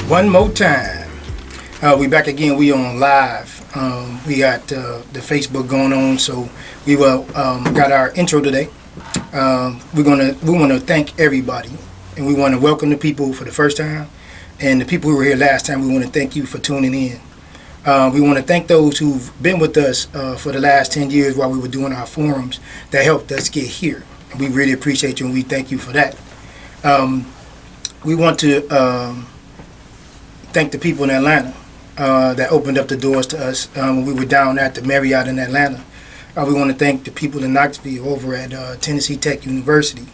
One more time. We back again. We on live. We got the Facebook going on, so we got our intro today. We want to thank everybody, and we want to welcome the people for the first time, and the people who were here last time. We want to thank you for tuning in. We want to thank those who've been with us for the last 10 years while we were doing our forums that helped us get here. And we really appreciate you, and we thank you for that. We want to thank the people in Atlanta that opened up the doors to us when we were down at the Marriott in Atlanta. We want to thank the people in Knoxville over at Tennessee Tech University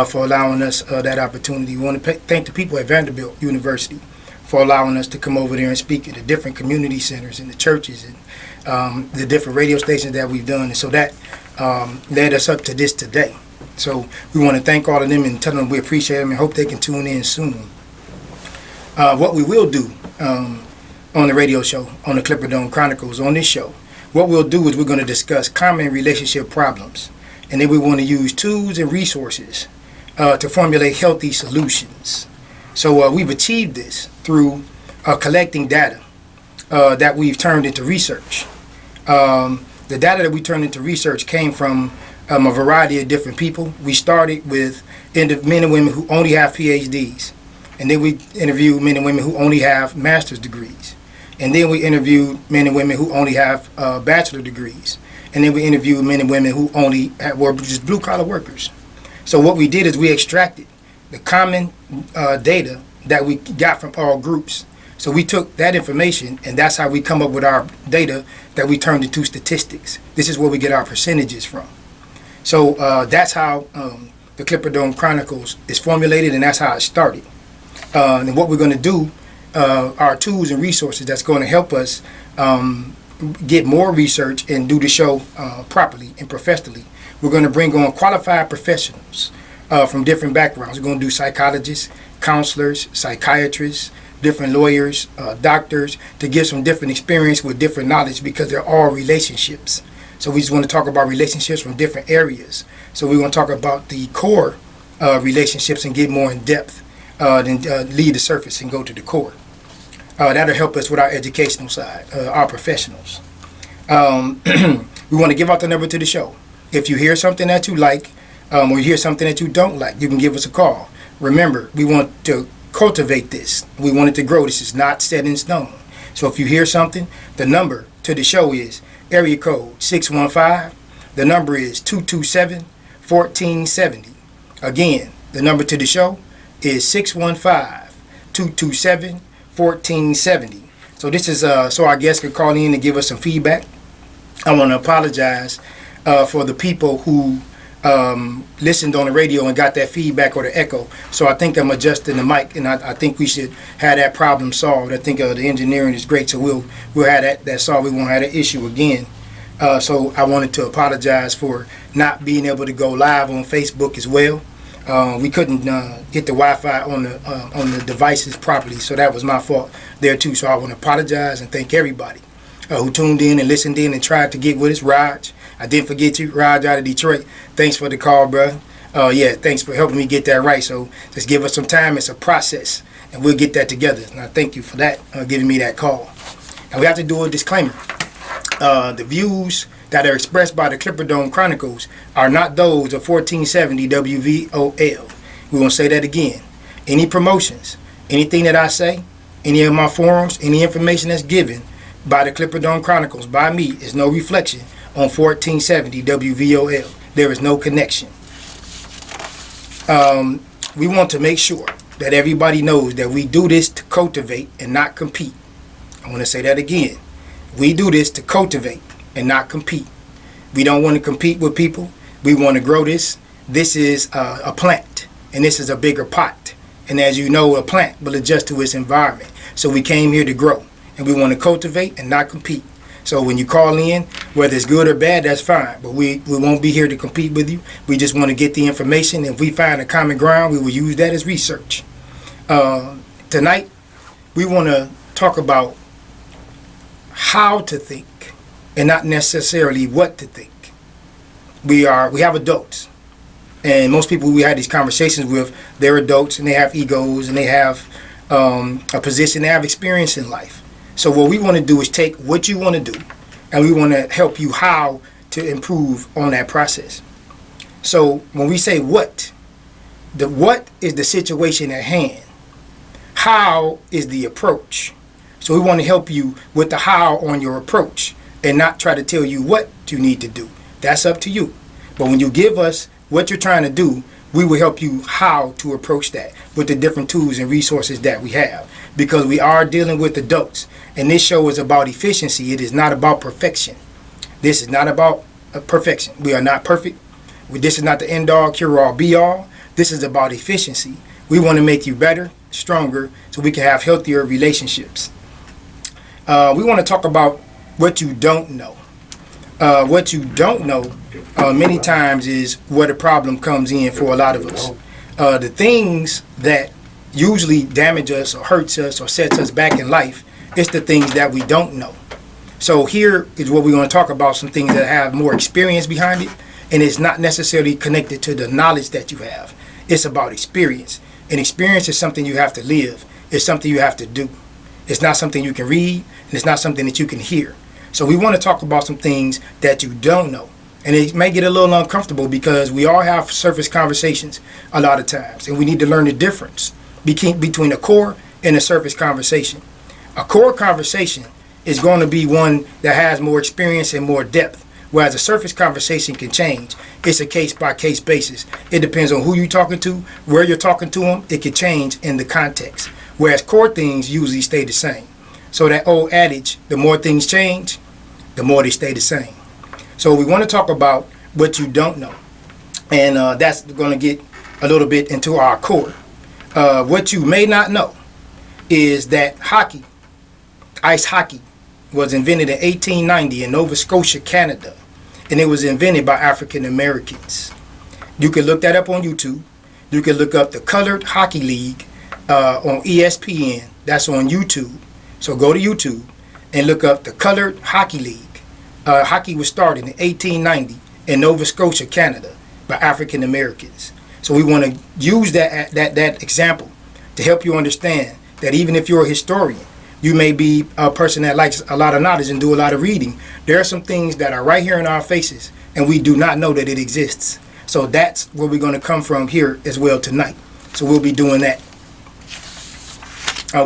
for allowing us that opportunity. We want to thank the people at Vanderbilt University for allowing us to come over there and speak at the different community centers and the churches and the different radio stations that we've done. And so that led us up to this today. So we want to thank all of them and tell them we appreciate them and hope they can tune in soon. What we will do on the radio show, on the Clipperdome Chronicles, on this show, what we'll do is we're going to discuss common relationship problems. And then we want to use tools and resources to formulate healthy solutions. So we've achieved this through collecting data that we've turned into research. The data that we turned into research came from a variety of different people. We started with men and women who only have PhDs. And then we interviewed men and women who only have master's degrees. And then we interviewed men and women who only have bachelor degrees. And then we interviewed men and women who only were just blue-collar workers. So what we did is we extracted the common data that we got from all groups. So we took that information, and that's how we come up with our data that we turned into statistics. This is where we get our percentages from. So that's how the Clipperdome Chronicles is formulated, and that's how it started. And what we're going to do are tools and resources that's going to help us get more research and do the show properly and professionally. We're going to bring on qualified professionals from different backgrounds. We're going to do psychologists, counselors, psychiatrists, different lawyers, doctors, to give some different experience with different knowledge, because they're all relationships. So we just want to talk about relationships from different areas. So we're going to talk about the core relationships and get more in depth, then leave the surface and go to the core. That'll help us with our educational side, our professionals. We want to give out the number to the show. If you hear something that you like, or you hear something that you don't like, you can give us a call. Remember, we want to cultivate this. We want it to grow. This is not set in stone. So if you hear something, the number to the show is area code 615. The number is 227-1470. Again, the number to the show is 615-227-1470. So this is so our guests could call in and give us some feedback. I want to apologize for the people who listened on the radio and got that feedback or the echo. So I think I'm adjusting the mic, and I think we should have that problem solved. I think the engineering is great, so we'll have that solved. We won't have that issue again. So I wanted to apologize for not being able to go live on Facebook as well. We couldn't get the Wi-Fi on the devices properly, so that was my fault there too. So I want to apologize and thank everybody who tuned in and listened in and tried to get with us. Raj, I didn't forget you, Raj out of Detroit. Thanks for the call, bro. Yeah, thanks for helping me get that right. So just give us some time. It's a process, and we'll get that together. And I thank you for that, giving me that call. And we have to do a disclaimer. The views that are expressed by the Clipperdome Chronicles are not those of 1470 WVOL. We won't say that again. Any promotions, anything that I say, any of my forums, any information that's given by the Clipperdome Chronicles, by me, is no reflection on 1470 WVOL. There is no connection. We want to make sure that everybody knows that we do this to cultivate and not compete. I want to say that again. We do this to cultivate and not compete. We don't want to compete with people. We want to grow this. This is a plant, and this is a bigger pot. And as you know, a plant will adjust to its environment. So we came here to grow, and we want to cultivate and not compete. So when you call in, whether it's good or bad, that's fine. But we won't be here to compete with you. We just want to get the information. If we find a common ground, we will use that as research. Tonight, we want to talk about how to think and not necessarily what to think. We have adults, and most people we had these conversations with, they're adults and they have egos and they have a position they have experience in life. So what we want to do is take what you want to do, and we want to help you how to improve on that process. So when we say what is the situation at hand. How is the approach. So we want to help you with the how on your approach and not try to tell you what you need to do. That's up to you. But when you give us what you're trying to do, we will help you how to approach that with the different tools and resources that we have. Because we are dealing with adults, and this show is about efficiency. It is not about perfection. This is not about perfection. We are not perfect. This is not the end all, cure all, be all. This is about efficiency. We want to make you better, stronger, so we can have healthier relationships. We want to talk about what you don't know. What you don't know many times is where the problem comes in for a lot of us. The things that usually damage us or hurts us or sets us back in life, it's the things that we don't know. So here is what we're going to talk about, some things that have more experience behind it, and it's not necessarily connected to the knowledge that you have. It's about experience. And experience is something you have to live. It's something you have to do. It's not something you can read, and it's not something that you can hear. So we want to talk about some things that you don't know. And it may get a little uncomfortable because we all have surface conversations a lot of times, and we need to learn the difference between a core and a surface conversation. A core conversation is going to be one that has more experience and more depth, whereas a surface conversation can change. It's a case-by-case basis. It depends on who you're talking to, where you're talking to them. It can change in the context, whereas core things usually stay the same. So that old adage, the more things change, the more they stay the same. So we want to talk about what you don't know, and that's going to get a little bit into our core. What you may not know is that hockey, ice hockey, was invented in 1890 in Nova Scotia, Canada, and it was invented by African Americans. You can look that up on YouTube. You can look up the Colored Hockey League on ESPN. That's on YouTube. So go to YouTube and look up the Colored Hockey League. Hockey was started in 1890 in Nova Scotia, Canada, by African Americans. So we want to use that example to help you understand that even if you're a historian, you may be a person that likes a lot of knowledge and do a lot of reading. There are some things that are right here in our faces, and we do not know that it exists. So that's where we're going to come from here as well tonight. So we'll be doing that.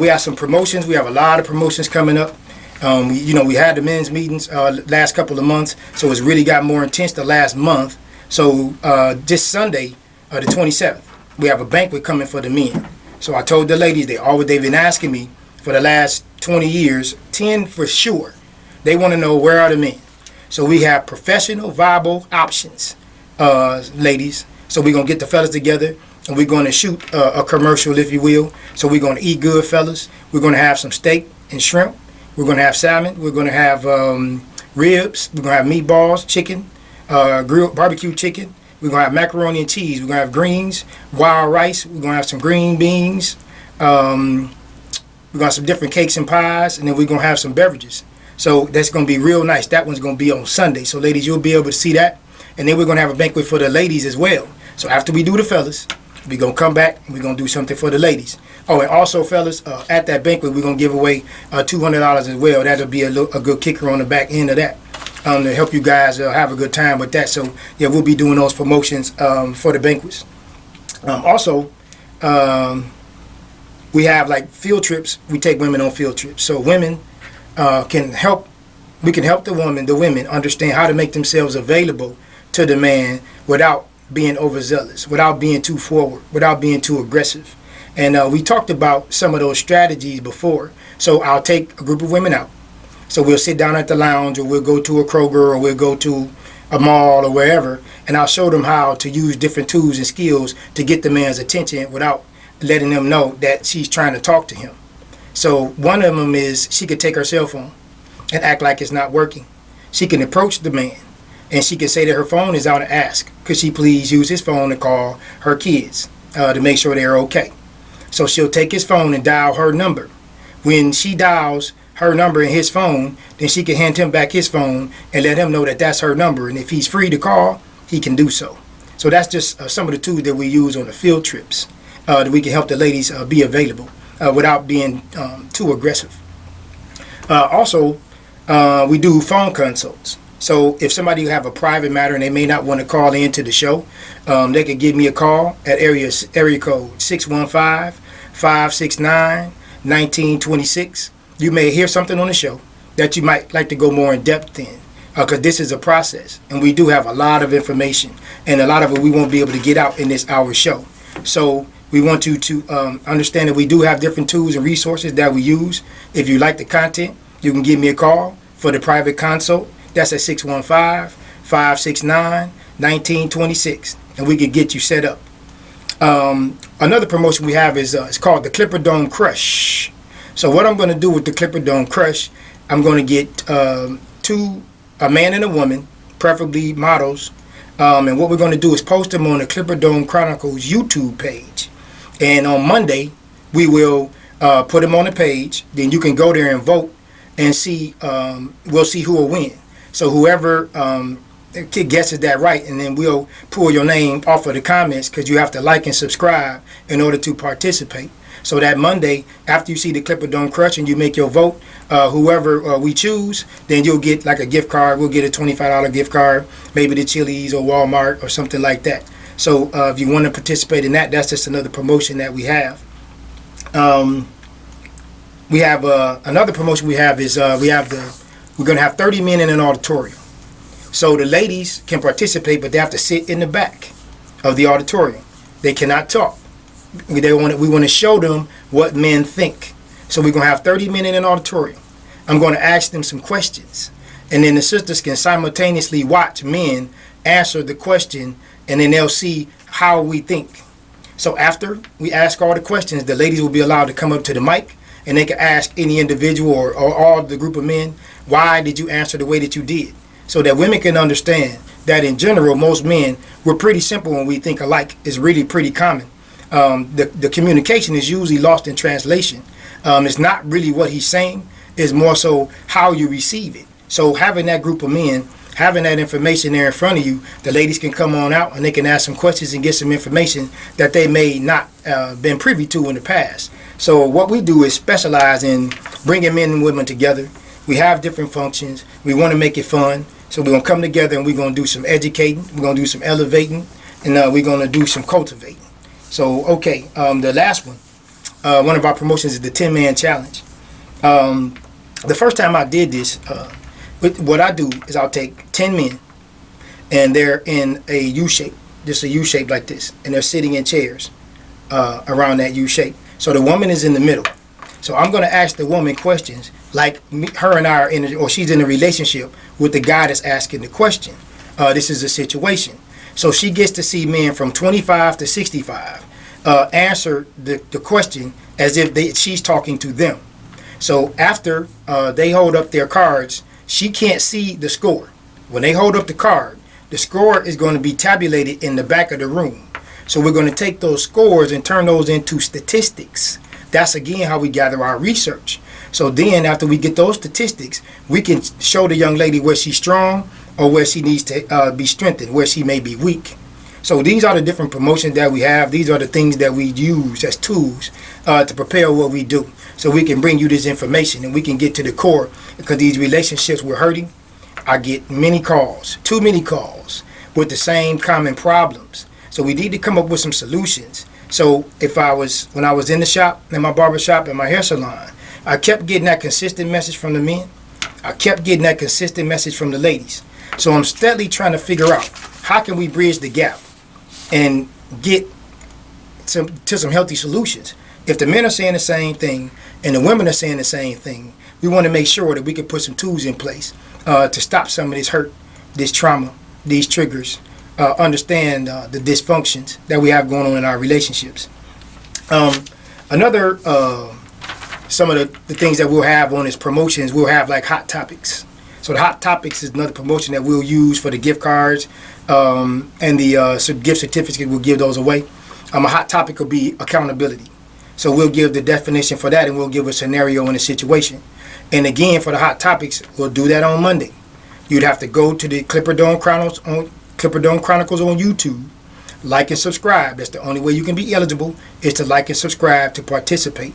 We have some promotions. We have a lot of promotions coming up. We had the men's meetings last couple of months, so it's really got more intense the last month. So this Sunday, the 27th, we have a banquet coming for the men. So I told the ladies, they've been asking me for the last 20 years, 10 for sure. They want to know, where are the men? So we have professional, viable options, ladies. So we're going to get the fellas together, and we're going to shoot a commercial, if you will. So we're going to eat good, fellas. We're going to have some steak and shrimp. We're going to have salmon. We're going to have ribs. We're going to have meatballs, chicken, grilled barbecue chicken. We're going to have macaroni and cheese. We're going to have greens, wild rice. We're going to have some green beans. We're going to have some different cakes and pies. And then we're going to have some beverages. So that's going to be real nice. That one's going to be on Sunday. So ladies, you'll be able to see that. And then we're going to have a banquet for the ladies as well. So after we do the fellas, we're going to come back and we're going to do something for the ladies. Oh, and also, fellas, at that banquet, we're going to give away $200 as well. That'll be a good kicker on the back end of that to help you guys have a good time with that. So, yeah, we'll be doing those promotions for the banquets. Also, we have, like, field trips. We take women on field trips. So women can help. We can help the women understand how to make themselves available to the man without being overzealous, without being too forward, without being too aggressive. And we talked about some of those strategies before. So I'll take a group of women out. So we'll sit down at the lounge, or we'll go to a Kroger, or we'll go to a mall or wherever, and I'll show them how to use different tools and skills to get the man's attention without letting them know that she's trying to talk to him. So one of them is she could take her cell phone and act like it's not working. She can approach the man, and she can say that her phone is out and ask, could she please use his phone to call her kids to make sure they're okay. So she'll take his phone and dial her number. When she dials her number in his phone, then she can hand him back his phone and let him know that that's her number. And if he's free to call, he can do so. So that's just some of the tools that we use on the field trips that we can help the ladies be available. without being too aggressive. Also, we do phone consults. So if somebody have a private matter and they may not want to call into the show, they could give me a call at area code 615-569-1926. You may hear something on the show that you might like to go more in depth in, because this is a process, and we do have a lot of information, and a lot of it we won't be able to get out in this hour show. So we want you to understand that we do have different tools and resources that we use. If you like the content, you can give me a call for the private consult. That's at 615-569-1926, and we can get you set up. Another promotion we have is it's called the Clipperdome Crush. So what I'm going to do with the Clipperdome Crush, I'm going to get a man and a woman, preferably models, and what we're going to do is post them on the Clipperdome Chronicles YouTube page. And on Monday, we will put them on the page. Then you can go there and vote and see. We'll see who will win. So whoever guesses that right, and then we'll pull your name off of the comments, because you have to like and subscribe in order to participate. So that Monday, after you see the Clipperdome Crush and you make your vote, whoever we choose, then you'll get like a gift card. We'll get a $25 gift card, maybe to Chili's or Walmart or something like that. So if you want to participate in that, that's just another promotion that we have. We have another promotion we have is we're going to have 30 men in an auditorium. So the ladies can participate, but they have to sit in the back of the auditorium. They cannot talk. We want to show them what men think. So we're going to have 30 men in an auditorium. I'm going to ask them some questions, and then the sisters can simultaneously watch men answer the question, and then they'll see how we think. So after we ask all the questions, the ladies will be allowed to come up to the mic, and they can ask any individual or all the group of men, why did you answer the way that you did? So that women can understand that in general, most men, we're pretty simple when we think alike. It's really pretty common. The communication is usually lost in translation. It's not really what he's saying. It's more so how you receive it. So having that group of men, having that information there in front of you, the ladies can come on out and they can ask some questions and get some information that they may not been privy to in the past. So what we do is specialize in bringing men and women together. We have different functions. We want to make it fun. So we're going to come together and we're going to do some educating. We're going to do some elevating. And we're going to do some cultivating. So, okay, the last one of our promotions is the 10-man challenge. The first time I did this, what I do is I'll take 10 men, and they're in a U-shape, just a U-shape like this, and they're sitting in chairs around that U-shape. So the woman is in the middle. So I'm going to ask the woman questions like her and I are or she's in a relationship with the guy that's asking the question. This is a situation. So she gets to see men from 25 to 65 answer the question as if she's talking to them. So after they hold up their cards, she can't see the score. When they hold up the card, the score is going to be tabulated in the back of the room. So we're going to take those scores and turn those into statistics. That's again how we gather our research. So then after we get those statistics, we can show the young lady where she's strong or where she needs to be strengthened, where she may be weak. So these are the different promotions that we have. These are the things that we use as tools to prepare what we do. So we can bring you this information and we can get to the core, because these relationships were hurting. I get many calls, too many calls with the same common problems. So we need to come up with some solutions. So when I was in the shop, in my barber shop, and my hair salon, I kept getting that consistent message from the men. I kept getting that consistent message from the ladies. So I'm steadily trying to figure out how can we bridge the gap and get to some healthy solutions. If the men are saying the same thing and the women are saying the same thing, we want to make sure that we can put some tools in place to stop some of this hurt, this trauma, these triggers, understand the dysfunctions that we have going on in our relationships. Some of the things that we'll have on this promotions, we'll have like hot topics. So the hot topics is another promotion that we'll use for the gift cards and the gift certificates. We'll give those away. A hot topic will be accountability. So we'll give the definition for that, and we'll give a scenario and a situation. And again, for the hot topics, we'll do that on Monday. You'd have to go to the Clipperdome Chronicles on YouTube, like and subscribe. That's the only way you can be eligible, is to like and subscribe to participate.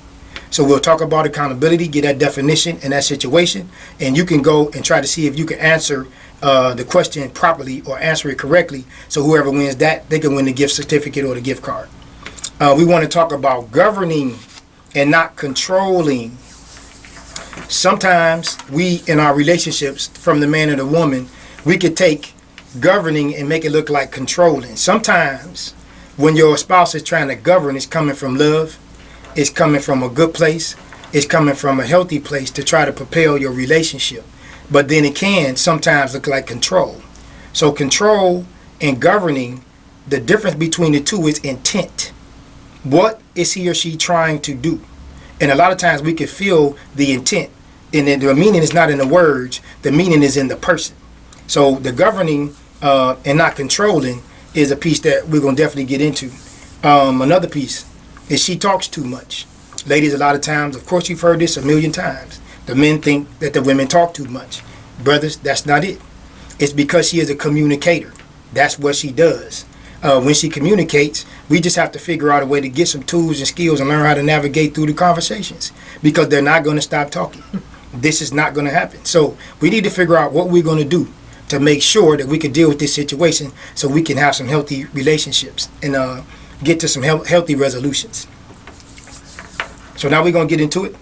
So we'll talk about accountability, get that definition and that situation, and you can go and try to see if you can answer the question properly or answer it correctly. So whoever wins that, they can win the gift certificate or the gift card. We want to talk about governing and not controlling. Sometimes we, in our relationships, from the man and the woman, we could take governing and make it look like controlling. Sometimes when your spouse is trying to govern, it's coming from love, it's coming from a good place, it's coming from a healthy place to try to propel your relationship. But then it can sometimes look like control. So control and governing, the difference between the two is intent. What is he or she trying to do? And a lot of times we can feel the intent. And then the meaning is not in the words, the meaning is in the person. So the governing and not controlling is a piece that we're going to definitely get into. Another piece is she talks too much. Ladies, a lot of times, of course you've heard this a million times. The men think that the women talk too much. Brothers, that's not it. It's because she is a communicator. That's what she does. When she communicates, we just have to figure out a way to get some tools and skills and learn how to navigate through the conversations, because they're not going to stop talking. This is not going to happen. So we need to figure out what we're going to do to make sure that we can deal with this situation so we can have some healthy relationships and get to some healthy resolutions. So now we're going to get into it.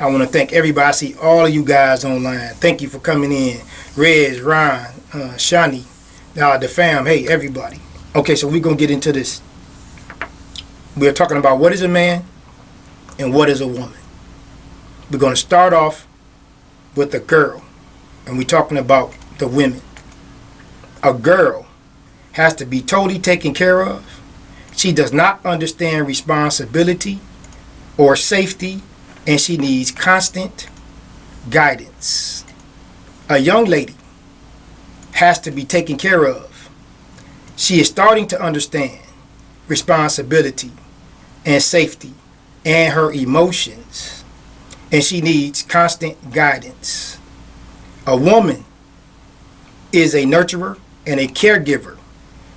I want to thank everybody. I see all of you guys online. Thank you for coming in. Rez, Ron, Shani, the fam. Hey, everybody. Okay, so we're going to get into this. We're talking about what is a man and what is a woman. We're going to start off with a girl, and we're talking about the women. A girl has to be totally taken care of. She does not understand responsibility or safety, and she needs constant guidance. A young lady has to be taken care of. She is starting to understand responsibility and safety and her emotions, and she needs constant guidance. A woman is a nurturer and a caregiver.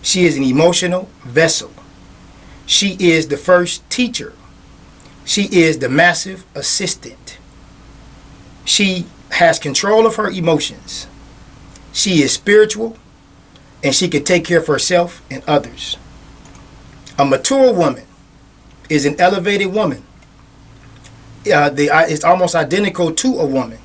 She is an emotional vessel. She is the first teacher. She is the massive assistant. She has control of her emotions. She is spiritual, and she can take care of herself and others. A mature woman is an elevated woman. It's almost identical to a woman.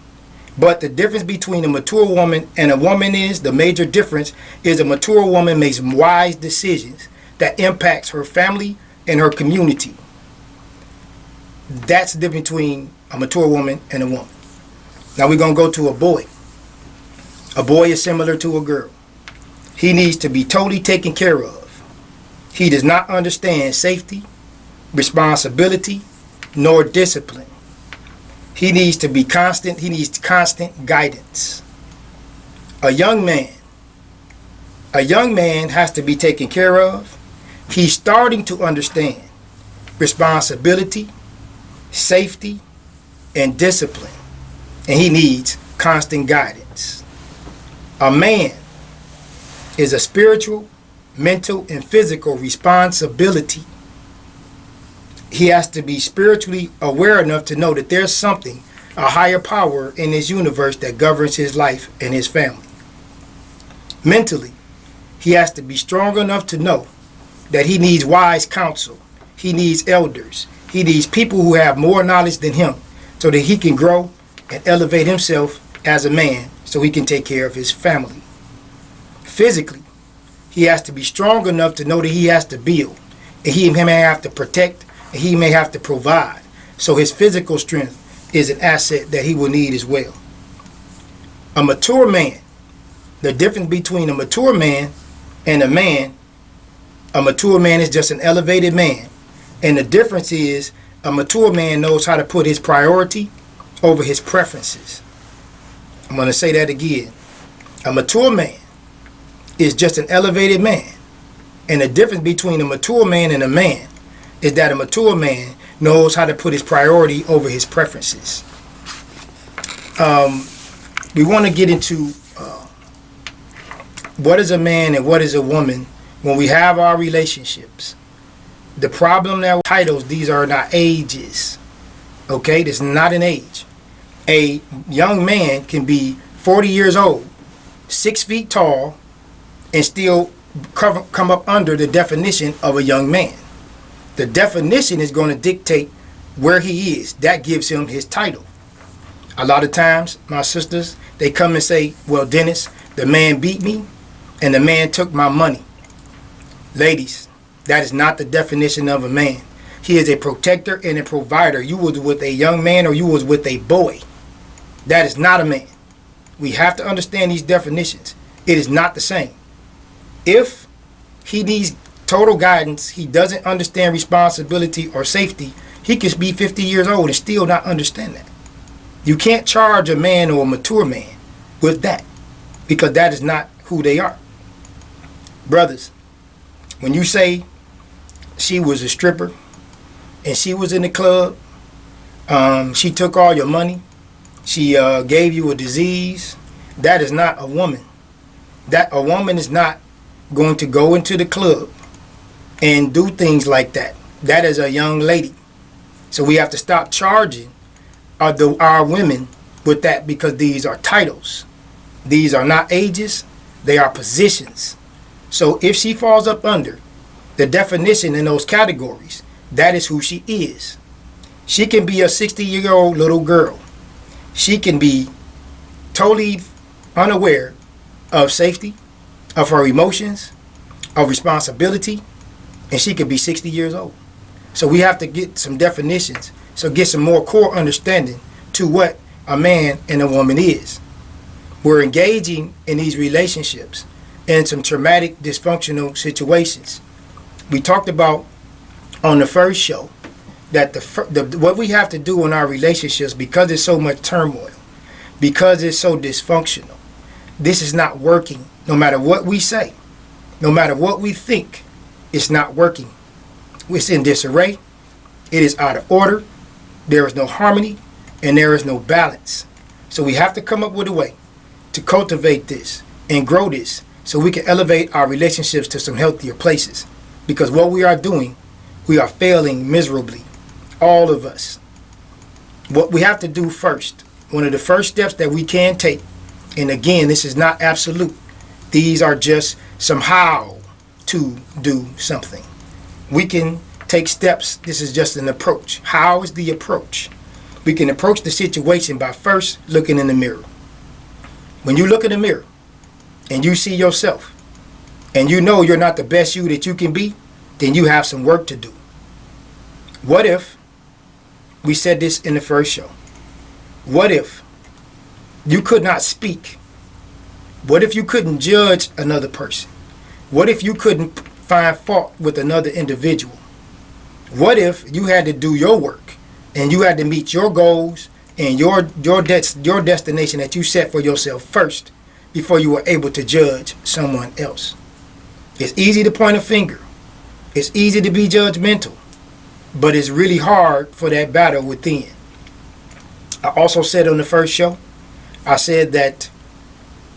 But the difference between a mature woman and a woman is, the major difference is, a mature woman makes wise decisions that impacts her family and her community. That's the difference between a mature woman and a woman. Now we're going to go to a boy. A boy is similar to a girl. He needs to be totally taken care of. He does not understand safety, responsibility, nor discipline. He needs to be constant. He needs constant guidance. A young man has to be taken care of. He's starting to understand responsibility, safety, and discipline, and he needs constant guidance. A man is a spiritual, mental, and physical responsibility. He has to be spiritually aware enough to know that there's something, a higher power in this universe that governs his life and his family. Mentally, he has to be strong enough to know that he needs wise counsel. He needs elders. He needs people who have more knowledge than him so that he can grow and elevate himself as a man so he can take care of his family. Physically, he has to be strong enough to know that he has to build, and he may have to protect, and he may have to provide. So his physical strength is an asset that he will need as well. A mature man, the difference between a mature man and a mature man is just an elevated man. And the difference is, a mature man knows how to put his priority over his preferences. I'm going to say that again. A mature man is just an elevated man. And the difference between a mature man and a man is that a mature man knows how to put his priority over his preferences. We want to get into what is a man and what is a woman when we have our relationships. The problem now with titles, these are not ages. Okay, that's not an age. A young man can be 40 years old, 6 feet tall, and still come up under the definition of a young man. The definition is going to dictate where he is. That gives him his title. A lot of times, my sisters, they come and say, well, Dennis, the man beat me and the man took my money. Ladies, that is not the definition of a man. He is a protector and a provider. You was with a young man or you was with a boy. That is not a man. We have to understand these definitions. It is not the same. If he needs total guidance, he doesn't understand responsibility or safety, he could be 50 years old and still not understand that. You can't charge a man or a mature man with that, because that is not who they are. Brothers, when you say she was a stripper and she was in the club, she took all your money, she gave you a disease, that is not a woman. That a woman is not going to go into the club and do things like that. That is a young lady. So we have to stop charging our women with that, because these are titles. These are not ages, they are positions. So if she falls up under the definition in those categories, that is who she is. She can be a 60-year-old little girl. She can be totally unaware of safety, of her emotions, of responsibility, and she could be 60 years old. So we have to get some definitions, so get some more core understanding to what a man and a woman is. We're engaging in these relationships in some traumatic, dysfunctional situations. We talked about on the first show that what we have to do in our relationships, because there's so much turmoil, because it's so dysfunctional, this is not working. No matter what we say, no matter what we think, it's not working. It's in disarray. It is out of order. There is no harmony and there is no balance. So we have to come up with a way to cultivate this and grow this so we can elevate our relationships to some healthier places. Because what we are doing, we are failing miserably. All of us. What we have to do first, one of the first steps that we can take, and again, this is not absolute. These are just some how to do something. We can take steps. This is just an approach. How is the approach? We can approach the situation by first looking in the mirror. When you look in the mirror and you see yourself and you know you're not the best you that you can be, then you have some work to do. What if, we said this in the first show, what if you could not speak? What if you couldn't judge another person? What if you couldn't find fault with another individual? What if you had to do your work and you had to meet your goals and your destination that you set for yourself first before you were able to judge someone else? It's easy to point a finger. It's easy to be judgmental, but it's really hard for that battle within. I also said on the first show, I said that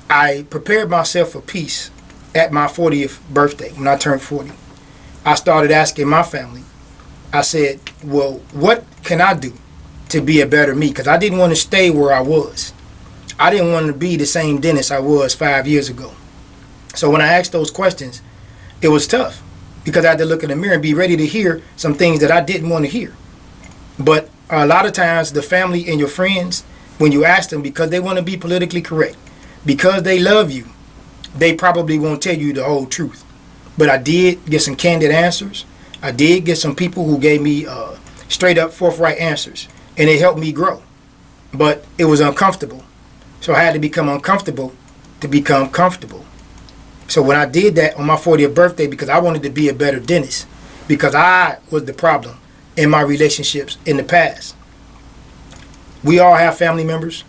I prepared myself for peace at my 40th birthday when I turned 40. I started asking my family, I said, well, what can I do to be a better me? Because I didn't want to stay where I was. I didn't want to be the same Dennis I was 5 years ago. So when I asked those questions, it was tough because I had to look in the mirror and be ready to hear some things that I didn't want to hear. But a lot of times the family and your friends, when you ask them, because they want to be politically correct, because they love you, they probably won't tell you the whole truth. But I did get some candid answers. I did get some people who gave me straight up, forthright answers. And it helped me grow. But it was uncomfortable. So I had to become uncomfortable to become comfortable. So when I did that on my 40th birthday, because I wanted to be a better Dennis, because I was the problem in my relationships in the past. We all have family members.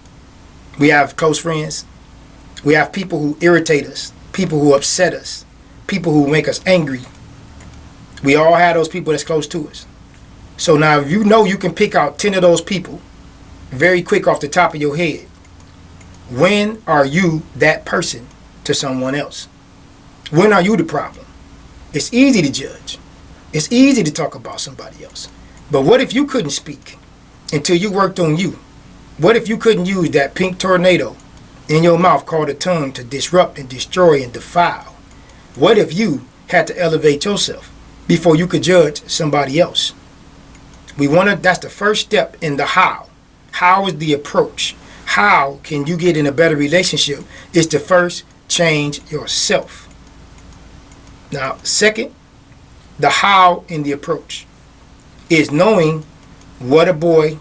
We have close friends. We have people who irritate us, people who upset us, people who make us angry. We all have those people that's close to us. So now if you know you can pick out 10 of those people very quick off the top of your head, when are you that person to someone else? When are you the problem? It's easy to judge. It's easy to talk about somebody else. But what if you couldn't speak? until you worked on you? What if you couldn't use that pink tornado in your mouth called a tongue to disrupt and destroy and defile? What if you had to elevate yourself before you could judge somebody else? That's the first step in the how. How is the approach? How can you get in a better relationship is to first change yourself. Now, second, the how in the approach is knowing what a boy,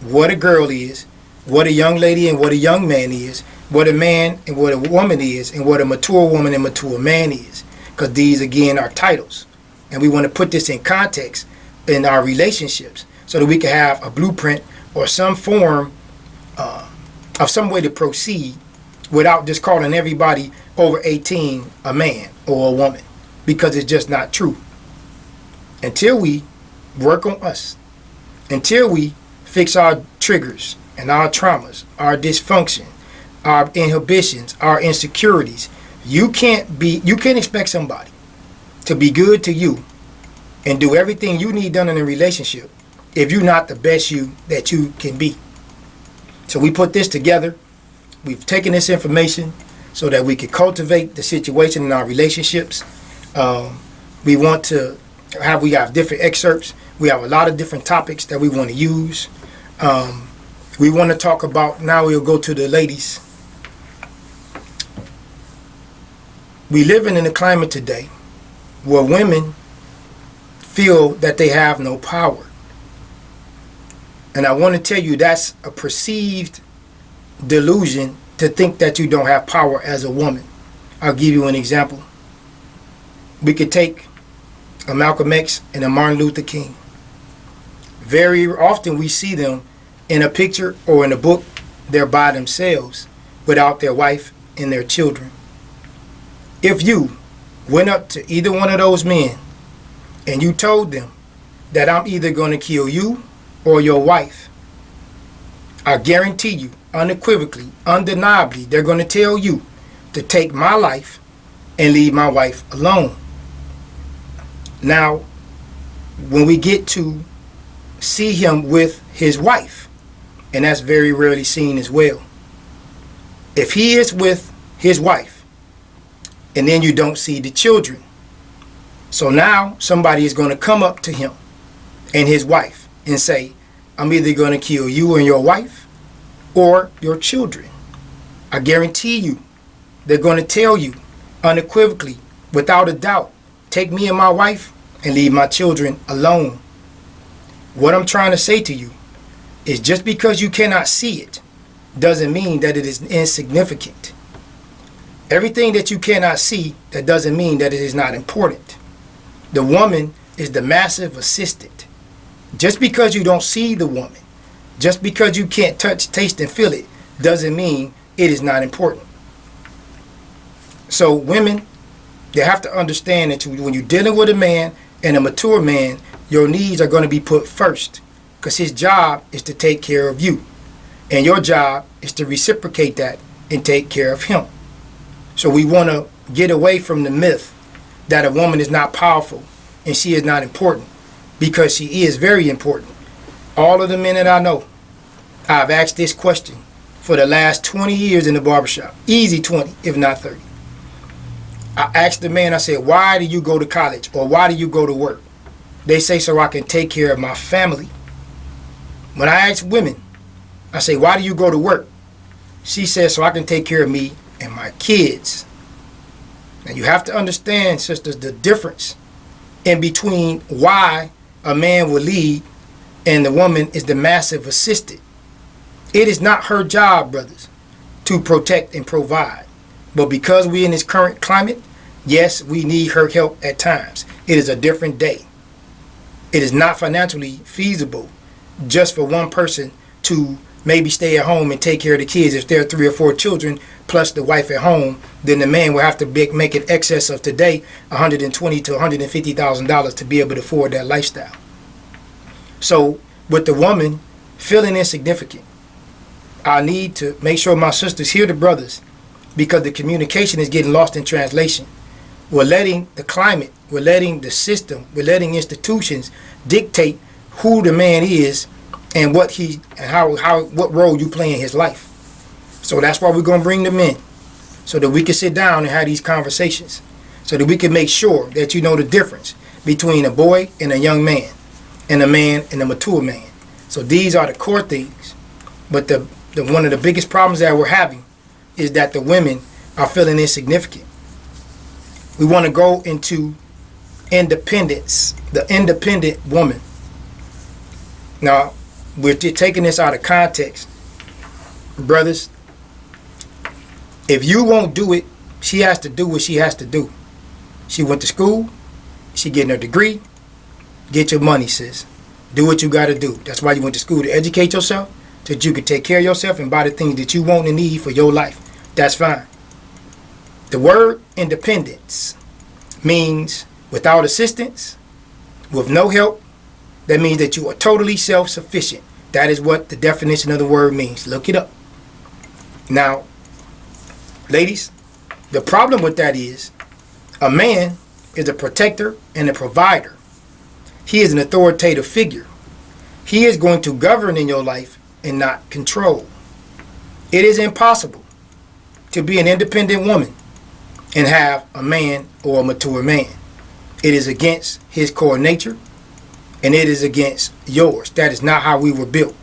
what a girl is, what a young lady and what a young man is, what a man and what a woman is, and what a mature woman and mature man is. Because these, again, are titles. And we want to put this in context in our relationships so that we can have a blueprint or some form of some way to proceed without just calling everybody over 18 a man or a woman, because it's just not true. Until we work on us, until we fix our triggers and our traumas, our dysfunction, our inhibitions, our insecurities, you can't expect somebody to be good to you and do everything you need done in a relationship if you're not the best you that you can be. So we put this together. We've taken this information so that we can cultivate the situation in our relationships. We have different excerpts. We have a lot of different topics that we want to use. We want to talk about, now we'll go to the ladies. We living in a climate today where women feel that they have no power. And I want to tell you that's a perceived delusion to think that you don't have power as a woman. I'll give you an example. We could take a Malcolm X and a Martin Luther King. Very often we see them in a picture or in a book, they're by themselves without their wife and their children. If you went up to either one of those men and you told them that I'm either going to kill you or your wife, I guarantee you, unequivocally, undeniably, they're going to tell you to take my life and leave my wife alone. Now, when we get to see him with his wife, and that's very rarely seen as well, if he is with his wife and then you don't see the children, so now somebody is going to come up to him and his wife and say, I'm either going to kill you and your wife or your children. I guarantee you, they're going to tell you unequivocally, without a doubt, take me and my wife and leave my children alone. What I'm trying to say to you is just because you cannot see it doesn't mean that it is insignificant. Everything that you cannot see, that doesn't mean that it is not important. The woman is the massive assistant. Just because you don't see the woman, just because you can't touch, taste, and feel it, doesn't mean it is not important. So women, they have to understand that when you're dealing with a man and a mature man, your needs are going to be put first, because his job is to take care of you. And your job is to reciprocate that and take care of him. So we want to get away from the myth that a woman is not powerful and she is not important, because she is very important. All of the men that I know, I've asked this question for the last 20 years in the barbershop. Easy 20, if not 30. I asked the man, I said, why do you go to college or why do you go to work? They say, so I can take care of my family. When I ask women, I say, why do you go to work? She says, so I can take care of me and my kids. Now you have to understand, sisters, the difference in between why a man will lead and the woman is the massive assistant. It is not her job, brothers, to protect and provide. But because we're in this current climate, yes, we need her help at times. It is a different day. It is not financially feasible just for one person to maybe stay at home and take care of the kids. If there are 3 or 4 children plus the wife at home, then the man will have to make an excess of today $120,000 to $150,000 to be able to afford that lifestyle. So with the woman feeling insignificant, I need to make sure my sisters hear the brothers, because the communication is getting lost in translation. We're letting the climate, we're letting the system, we're letting institutions dictate who the man is and what role you play in his life. So that's why we're going to bring them in, so that we can sit down and have these conversations, so that we can make sure that you know the difference between a boy and a young man, and a man and a mature man. So these are the core things. But the one of the biggest problems that we're having is that the women are feeling insignificant. We want to go into independence, the independent woman. Now, we're taking this out of context. Brothers, if you won't do it, she has to do what she has to do. She went to school, she getting her degree. Get your money, sis. Do what you got to do. That's why you went to school, to educate yourself, so that you can take care of yourself and buy the things that you want and need for your life. That's fine. The word independence means without assistance, with no help. That means that you are totally self-sufficient. That is what the definition of the word means. Look it up. Now, ladies, the problem with that is a man is a protector and a provider. He is an authoritative figure. He is going to govern in your life and not control. It is impossible to be an independent woman and have a man or a mature man. It is against his core nature, and it is against yours. That is not how we were built.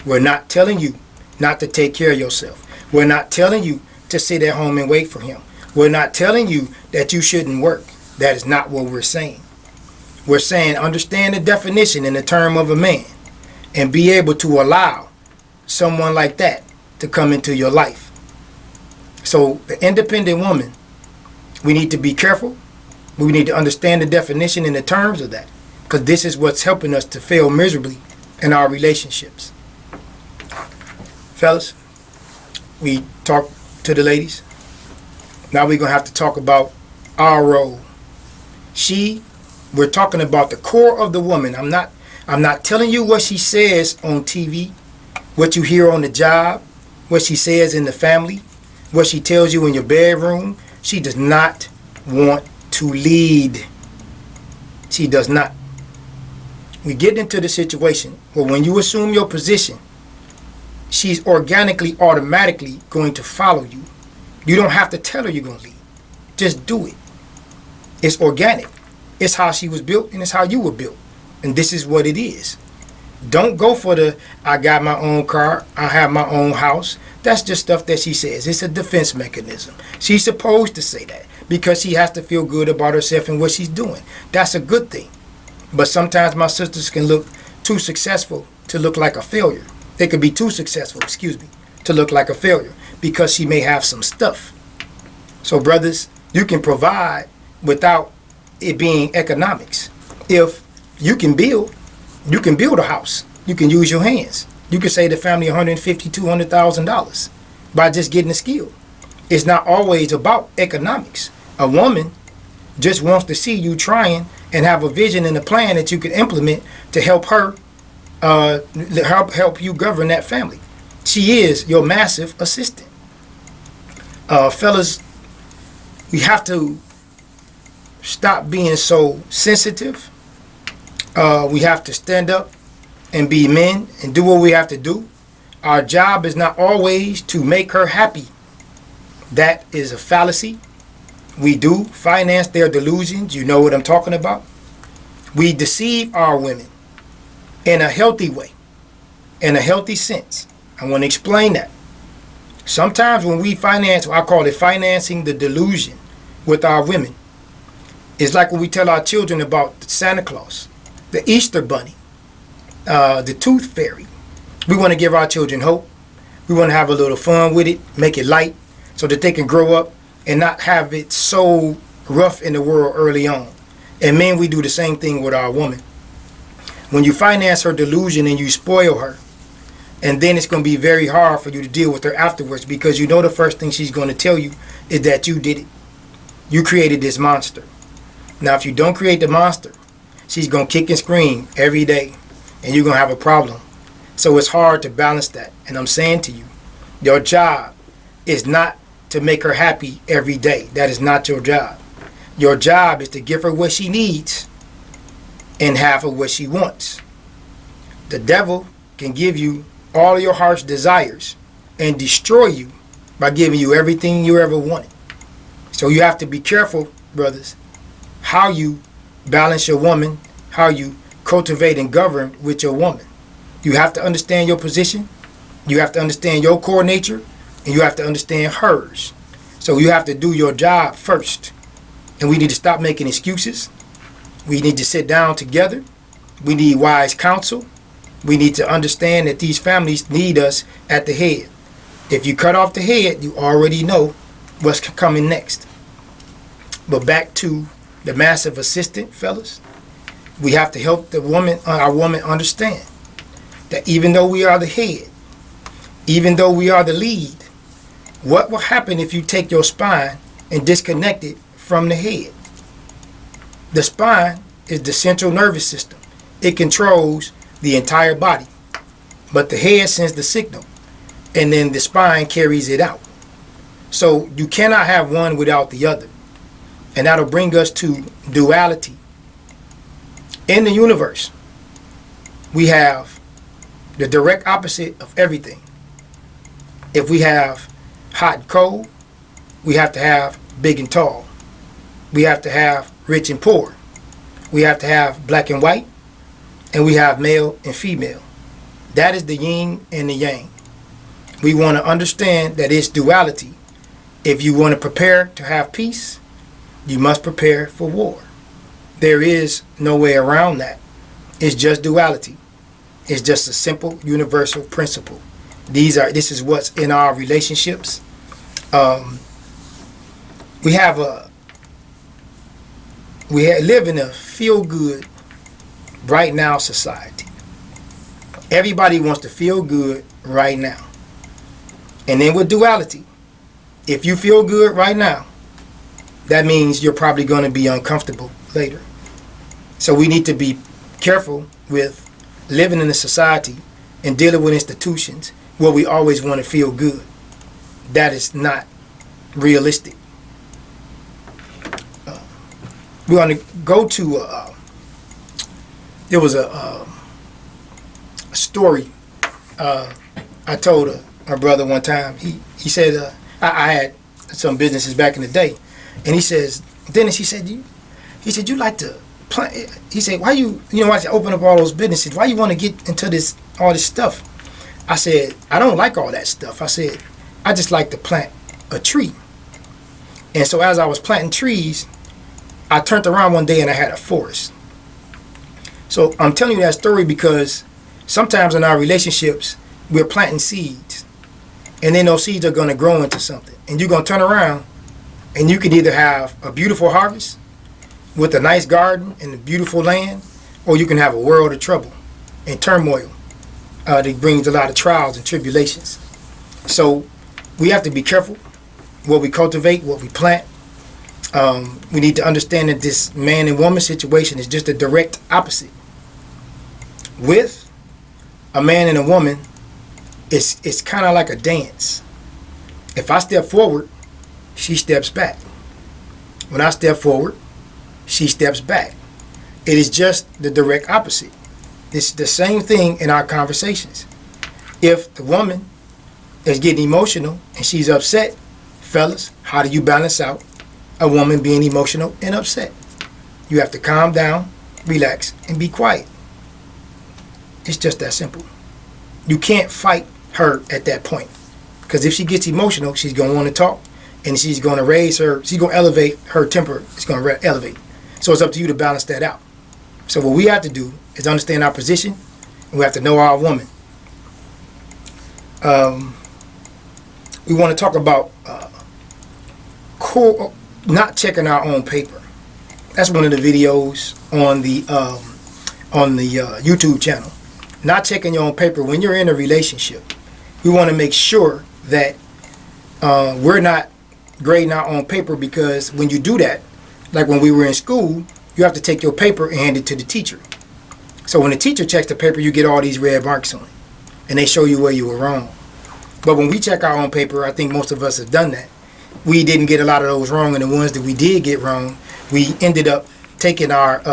We're not telling you not to take care of yourself. We're not telling you to sit at home and wait for him. We're not telling you that you shouldn't work. That is not what we're saying. We're saying understand the definition in the term of a man and be able to allow someone like that to come into your life. So the independent woman, we need to be careful. We need to understand the definition in the terms of that, because this is what's helping us to fail miserably in our relationships. Fellas, we talked to the ladies. Now we're going to have to talk about our role. We're talking about the core of the woman. I'm not telling you what she says on TV, what you hear on the job, what she says in the family, what she tells you in your bedroom. She does not want to lead. She does not. We get into the situation where when you assume your position, she's organically, automatically going to follow you. You don't have to tell her you're going to lead. Just do it. It's organic. It's how she was built, and it's how you were built. And this is what it is. Don't go for I got my own car, I have my own house. That's just stuff that she says. It's a defense mechanism. She's supposed to say that because she has to feel good about herself and what she's doing. That's a good thing. But sometimes my sisters can look too successful to look like a failure. They could be too successful, to look like a failure because she may have some stuff. So brothers, you can provide without it being economics. If you can build a house. You can use your hands. You can save the family $150,000, $200,000 by just getting a skill. It's not always about economics. A woman just wants to see you trying and have a vision and a plan that you can implement to help her, help you govern that family. She is your massive assistant. Fellas, we have to stop being so sensitive. We have to stand up and be men and do what we have to do. Our job is not always to make her happy. That is a fallacy. We do finance their delusions. You know what I'm talking about. We deceive our women in a healthy way, in a healthy sense. I want to explain that. Sometimes when we finance, I call it financing the delusion with our women. It's like when we tell our children about Santa Claus, the Easter Bunny, the Tooth Fairy. We want to give our children hope. We want to have a little fun with it, make it light, so that they can grow up and not have it so rough in the world early on. And men, we do the same thing with our woman. When you finance her delusion and you spoil her, and then it's going to be very hard for you to deal with her afterwards, because you know the first thing she's going to tell you is that you did it. You created this monster. Now, if you don't create the monster, she's going to kick and scream every day, and you're going to have a problem. So it's hard to balance that. And I'm saying to you, your job is not to make her happy every day. That is not your job. Your job is to give her what she needs and half of what she wants. The devil can give you all of your heart's desires and destroy you by giving you everything you ever wanted. So you have to be careful, brothers, how you balance your woman, how you cultivate and govern with your woman. You have to understand your position. You have to understand your core nature, and you have to understand hers. So you have to do your job first. And we need to stop making excuses. We need to sit down together. We need wise counsel. We need to understand that these families need us at the head. If you cut off the head, you already know what's coming next. But back to the massive assistant, fellas. We have to help the woman, our woman, understand that even though we are the head, even though we are the lead, what will happen if you take your spine and disconnect it from the head? The spine is the central nervous system. It controls the entire body. But the head sends the signal, and then the spine carries it out. So you cannot have one without the other. And that'll bring us to duality. In the universe, we have the direct opposite of everything. If we have hot and cold, we have to have big and tall. We have to have rich and poor. We have to have black and white. And we have male and female. That is the yin and the yang. We want to understand that it's duality. If you want to prepare to have peace, you must prepare for war. There is no way around that. It's just duality. It's just a simple universal principle. This is what's in our relationships. We live in a feel-good, right now society. Everybody wants to feel good right now. And then with duality, if you feel good right now, that means you're probably going to be uncomfortable later. So we need to be careful with living in a society and dealing with institutions where we always want to feel good. That is not realistic. We want to go to there was a story I told my brother one time. He said I had some businesses back in the day, and he says, Dennis, he said you like to plan. He said, why you why you open up all those businesses? Why you want to get into all this stuff? I said, I don't like all that stuff. I said, I just like to plant a tree. And so as I was planting trees, I turned around one day and I had a forest. So I'm telling you that story because sometimes in our relationships, we're planting seeds. And then those seeds are going to grow into something. And you're going to turn around and you can either have a beautiful harvest with a nice garden and a beautiful land, or you can have a world of trouble and turmoil that brings a lot of trials and tribulations. So we have to be careful what we cultivate, what we plant. We need to understand that this man and woman situation is just a direct opposite. With a man and a woman, it's kind of like a dance. If I step forward, she steps back. When I step forward, she steps back. It is just the direct opposite. It's the same thing in our conversations. If the woman is getting emotional and she's upset, fellas, how do you balance out a woman being emotional and upset? You have to calm down, relax, and be quiet. It's just that simple. You can't fight her at that point, because if she gets emotional, she's going to want to talk, and she's going to elevate her temper. It's going to elevate. So it's up to you to balance that out. So what we have to do is understand our position, and we have to know our woman. We want to talk about not checking our own paper. That's one of the videos on the YouTube channel. Not checking your own paper. When you're in a relationship, we want to make sure that we're not grading our own paper, because when you do that, like when we were in school, you have to take your paper and hand it to the teacher. So when the teacher checks the paper, you get all these red marks on it, and they show you where you were wrong. But when we check our own paper, I think most of us have done that. We didn't get a lot of those wrong, and the ones that we did get wrong, we ended up taking our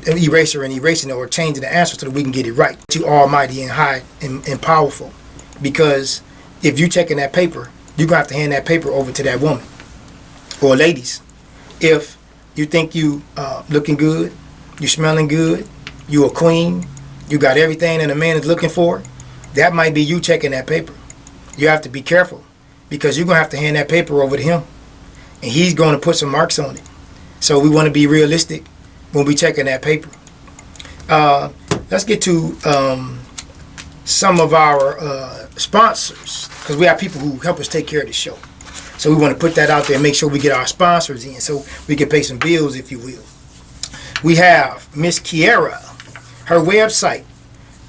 eraser and erasing it or changing the answer so that we can get it right to Almighty and high and powerful. Because if you checking that paper, you're going to have to hand that paper over to that woman. Or ladies, if you think you looking good, you smelling good, you a queen, you got everything that a man is looking for, that might be you checking that paper. You have to be careful because you're going to have to hand that paper over to him. And he's going to put some marks on it. So we want to be realistic when we checking that paper. Let's get to some of our sponsors, because we have people who help us take care of the show. So we want to put that out there and make sure we get our sponsors in so we can pay some bills, if you will. We have Miss Kiera. Her website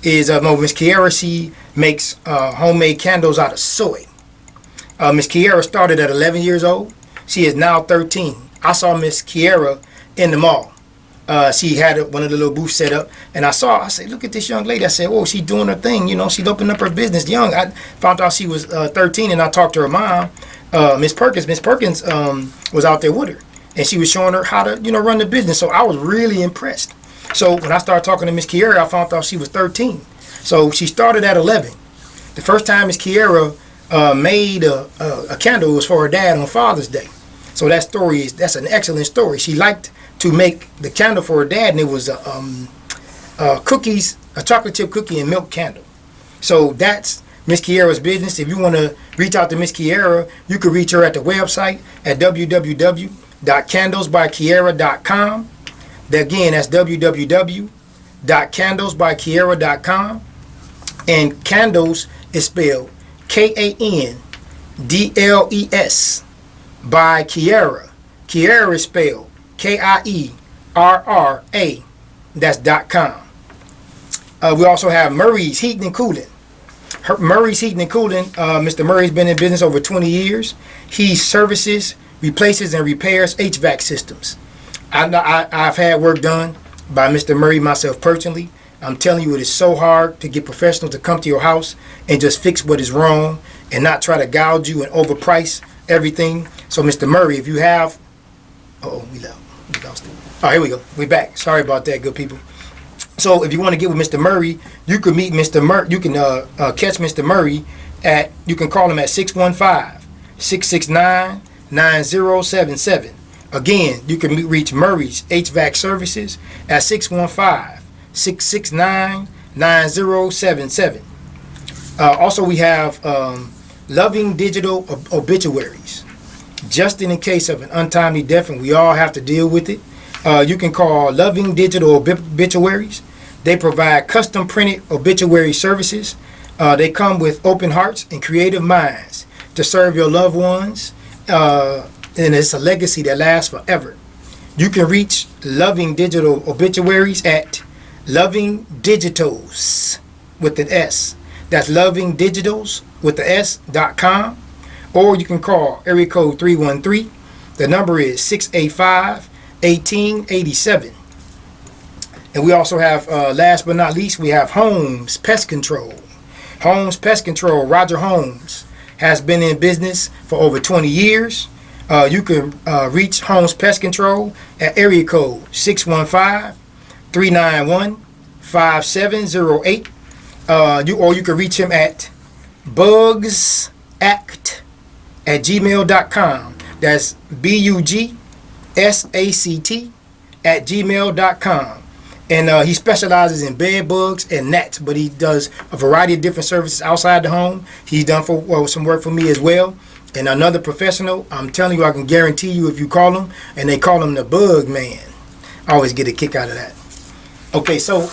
is Miss Kiera. She makes homemade candles out of soy. Miss Kiera started at 11 years old. She is now 13. I saw Miss Kiera in the mall. She had one of the little booths set up, and I said, look at this young lady. I said, oh, she's doing her thing. You know, she's opening up her business young. I found out she was 13, and I talked to her mom, Miss Perkins. Miss Perkins was out there with her, and she was showing her how to, run the business. So I was really impressed. So when I started talking to Miss Kiera, I found out she was 13. So she started at 11. The first time Miss Kiera made a candle was for her dad on Father's Day. So that's an excellent story. She liked to make the candle for her dad, and it was cookies, a chocolate chip cookie and milk candle. So that's Miss Kiera's business. If you want to reach out to Miss Kiera, you can reach her at the website at www.candlesbykiera.com. Again, that's www.candlesbykiera.com. And candles is spelled Kandles by Kiera. Kiera is spelled Kierra. That's .com. We also have Murray's Heating and Cooling. Murray's Heating and Cooling. Mr. Murray's been in business over 20 years. He services, replaces, and repairs HVAC systems. I've had work done by Mr. Murray myself personally. I'm telling you, it is so hard to get professionals to come to your house and just fix what is wrong and not try to gouge you and overprice everything. So, Mr. Murray, if you have... we lost it. Oh, here we go. We're back. Sorry about that, good people. So, if you want to get with Mr. Murray, you can meet Mr. Murray. You can catch Mr. Murray at... You can call him at 615-669-9077. Again, you can reach Murray's HVAC Services at 615-669-9077. Also, we have Loving Digital Obituaries. Just in the case of an untimely death, and we all have to deal with it, you can call Loving Digital Obituaries. They provide custom printed obituary services. They come with open hearts and creative minds to serve your loved ones. And it's a legacy that lasts forever. You can reach Loving Digital Obituaries at Loving Digitals with an S. That's Loving Digitals with the S.com. Or you can call area code 313. The number is 685-1887. And we also have, last but not least, we have Holmes Pest Control. Holmes Pest Control, Roger Holmes, has been in business for over 20 years. You can reach Holmes Pest Control at area code 615-391-5708. Or you can reach him at bugsact@gmail.com. That's BUGSACT@gmail.com. And he specializes in bed bugs and gnats, but he does a variety of different services outside the home. He's done some work for me as well. And another professional, I'm telling you, I can guarantee you if you call him, and they call him the Bug Man. I always get a kick out of that. Okay, so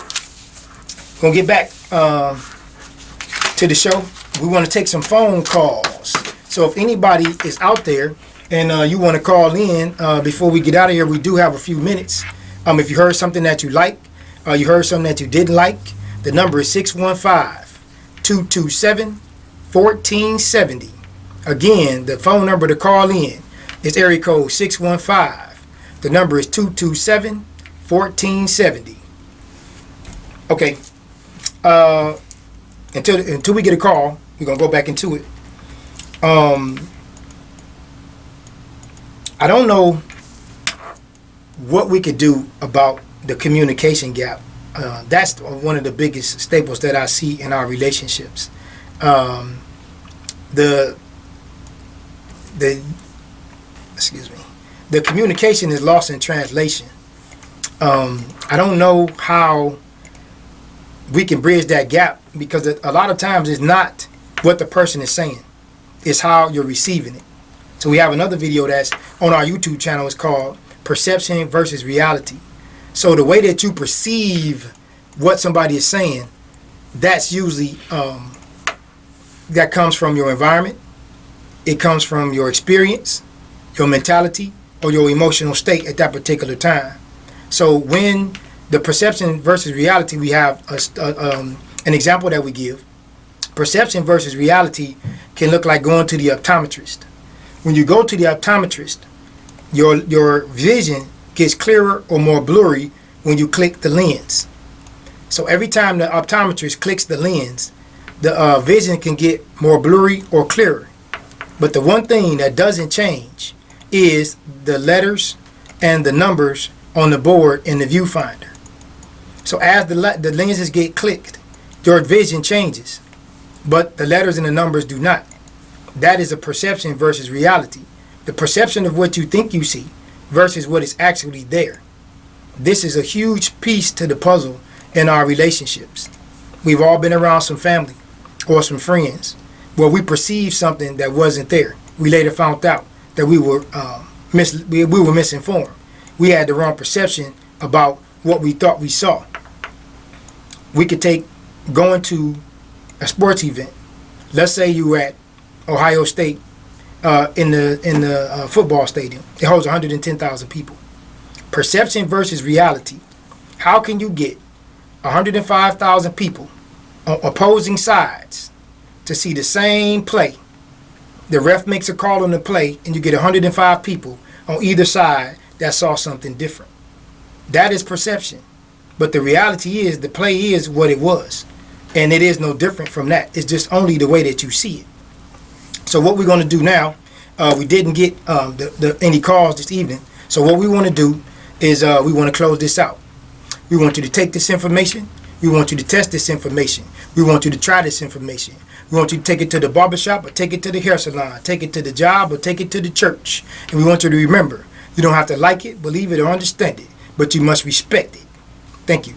gonna get back to the show. We want to take some phone calls. So if anybody is out there and you want to call in before we get out of here, we do have a few minutes. If you heard something that you like, you heard something that you didn't like, the number is 615-227-1470. Again, the phone number to call in is area code 615. The number is 227-1470. Okay. Until we get a call, we're gonna go back into it. I don't know what we could do about the communication gap. That's one of the biggest staples that I see in our relationships. The the communication is lost in translation. I don't know how we can bridge that gap, because a lot of times it's not what the person is saying, it's how you're receiving it. So we have another video that's on our YouTube channel. It's called Perception versus Reality. So the way that you perceive what somebody is saying, that's usually that comes from your environment. It comes from your experience, your mentality, or your emotional state at that particular time. So when the perception versus reality, we have an example that we give. Perception versus reality can look like going to the optometrist. When you go to the optometrist, your vision gets clearer or more blurry when you click the lens. So every time the optometrist clicks the lens, the vision can get more blurry or clearer. But the one thing that doesn't change is the letters and the numbers on the board in the viewfinder. So as the lenses get clicked, your vision changes, but the letters and the numbers do not. That is a perception versus reality. The perception of what you think you see versus what is actually there. This is a huge piece to the puzzle in our relationships. We've all been around some family or some friends where we perceived something that wasn't there. We later found out that we were misinformed. We had the wrong perception about what we thought we saw. We could take going to a sports event. Let's say you were at Ohio State in the football stadium. It holds 110,000 people. Perception versus reality. How can you get 105,000 people on opposing sides to see the same play? The ref makes a call on the play, and you get 105 people on either side that saw something different. That is perception. But the reality is the play is what it was. And it is no different from that. It's just only the way that you see it. So what we're going to do now, we didn't get any calls this evening. So what we want to do is we want to close this out. We want you to take this information. We want you to test this information. We want you to try this information. We want you to take it to the barbershop or take it to the hair salon, take it to the job or take it to the church. And we want you to remember, you don't have to like it, believe it, or understand it, but you must respect it. Thank you.